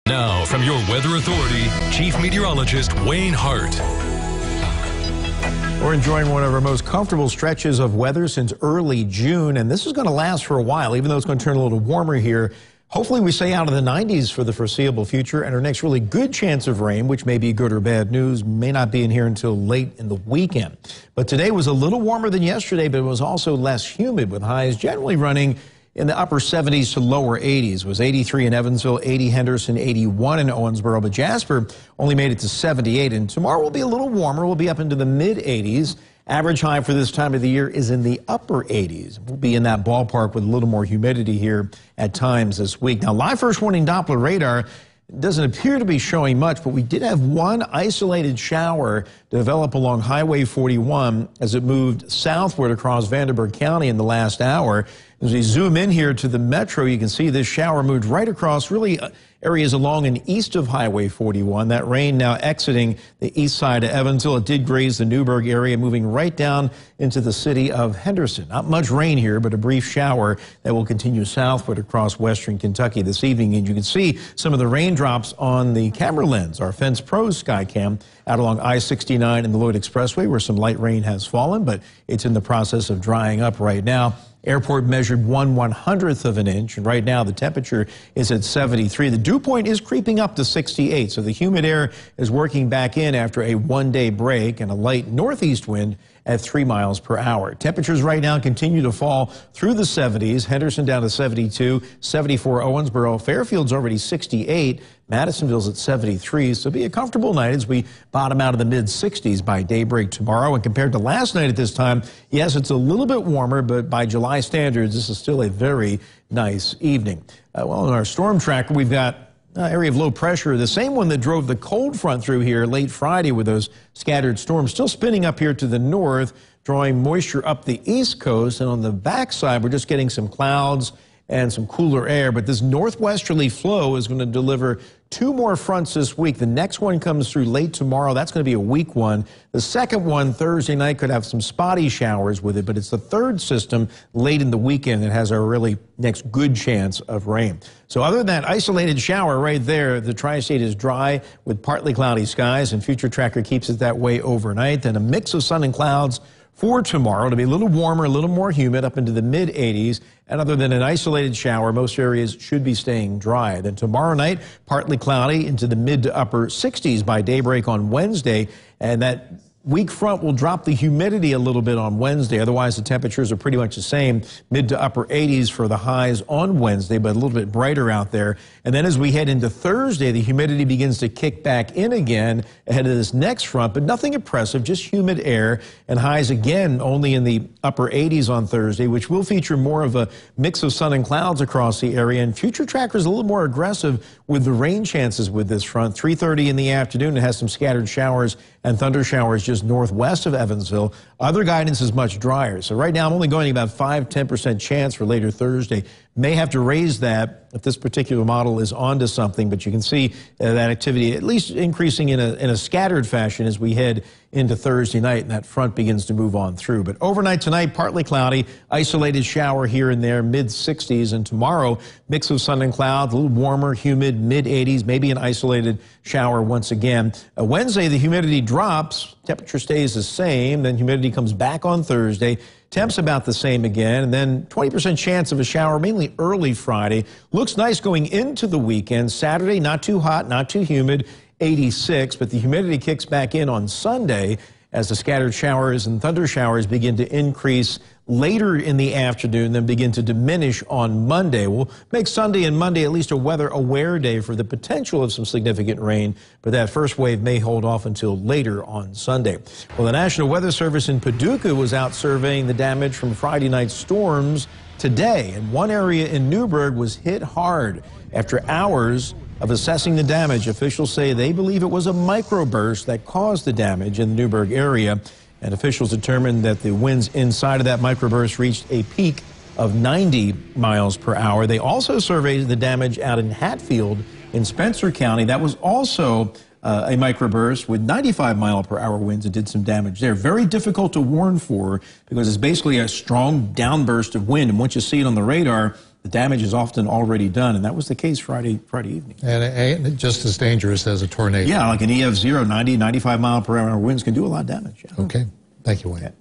Now, from your weather authority, Chief Meteorologist Wayne Hart. We're enjoying one of our most comfortable stretches of weather since early June, and this is going to last for a while, even though it's going to turn a little warmer here. Hopefully we stay out of the 90s for the foreseeable future, and our next really good chance of rain, which may be good or bad news, may not be in here until late in the weekend. But today was a little warmer than yesterday, but it was also less humid, with highs generally running in the upper 70s to lower 80s. It was 83 in Evansville, 80 Henderson, 81 in Owensboro, but Jasper only made it to 78. And tomorrow will be a little warmer. We'll be up into the mid-80s. Average high for this time of the year is in the upper 80s. We'll be in that ballpark with a little more humidity here at times this week. Now, live first warning Doppler radar doesn't appear to be showing much, but we did have one isolated shower develop along Highway 41 as it moved southward across Vanderburgh County in the last hour. As we zoom in here to the metro, you can see this shower moved right across really areas along and east of Highway 41. That rain now exiting the east side of Evansville. It did graze the Newburgh area, moving right down into the city of Henderson. Not much rain here, but a brief shower that will continue southward across western Kentucky this evening. And you can see some of the raindrops on the camera lens, our Fence Pro Skycam, out along I-69 and the Lloyd Expressway, where some light rain has fallen, but it's in the process of drying up right now. Airport measured 1/100th of an inch, and right now the temperature is at 73. The dew point is creeping up to 68, so the humid air is working back in after a one-day break and a light northeast wind at 3 miles per hour. Temperatures right now continue to fall through the 70s. Henderson down to 72, 74 Owensboro. Fairfield's already 68. Madisonville's at 73, so it'll be a comfortable night as we bottom out of the mid-60s by daybreak tomorrow. And compared to last night at this time, yes, it's a little bit warmer, but by July standards, this is still a very nice evening. Well, in our storm tracker, we've got area of low pressure, the same one that drove the cold front through here late Friday with those scattered storms, still spinning up here to the north, drawing moisture up the east coast. And on the backside, we're just getting some clouds and some cooler air, but this northwesterly flow is going to deliver two more fronts this week. The next one comes through late tomorrow. That's going to be a weak one. The second one, Thursday night, could have some spotty showers with it, but it's the third system late in the weekend that has our really next good chance of rain. So other than that isolated shower right there, the tri-state is dry with partly cloudy skies, and Future Tracker keeps it that way overnight. Then a mix of sun and clouds for tomorrow. It'll be a little warmer, a little more humid, up into the mid-80s. And other than an isolated shower, most areas should be staying dry. Then tomorrow night, partly cloudy into the mid to upper 60s by daybreak on Wednesday. And that weak front will drop the humidity a little bit on Wednesday. Otherwise, the temperatures are pretty much the same, mid to upper 80s for the highs on Wednesday, but a little bit brighter out there. And then as we head into Thursday, the humidity begins to kick back in again ahead of this next front, but nothing oppressive, just humid air, and highs again only in the upper 80s on Thursday, which will feature more of a mix of sun and clouds across the area. And Future Tracker is a little more aggressive with the rain chances with this front. 3:30 in the afternoon, it has some scattered showers and thunder showers just northwest of Evansville. Other guidance is much drier. So right now I'm only going about 5–10% chance for later Thursday. May have to raise that if this particular model is onto something, but you can see that activity at least increasing in a scattered fashion as we head into Thursday night, and that front begins to move on through. But overnight tonight, partly cloudy, isolated shower here and there, mid-60s, and tomorrow, mix of sun and clouds, a little warmer, humid, mid-80s, maybe an isolated shower once again. Wednesday, the humidity drops, temperature stays the same, then humidity comes back on Thursday. Temps about the same again, and then 20% chance of a shower, mainly early Friday. Looks nice going into the weekend. Saturday, not too hot, not too humid, 86, but the humidity kicks back in on Sunday as the scattered showers and thunder showers begin to increase later in the afternoon, then begin to diminish on Monday. We'll make Sunday and Monday at least a weather-aware day for the potential of some significant rain, but that first wave may hold off until later on Sunday. Well, the National Weather Service in Paducah was out surveying the damage from Friday night storms today, and one area in Newburgh was hit hard. After hours of assessing the damage, officials say they believe it was a microburst that caused the damage in the Newburgh area. And officials determined that the winds inside of that microburst reached a peak of 90 miles per hour. They also surveyed the damage out in Hatfield in Spencer County. That was also a microburst with 95-mile-per-hour winds that did some damage there. Very difficult to warn for because it's basically a strong downburst of wind. And once you see it on the radar, the damage is often already done, and that was the case Friday evening. And just as dangerous as a tornado. Yeah, like an EF0, 90, 95 mile per hour winds can do a lot of damage. Yeah. Okay. Thank you, Wayne. Yeah.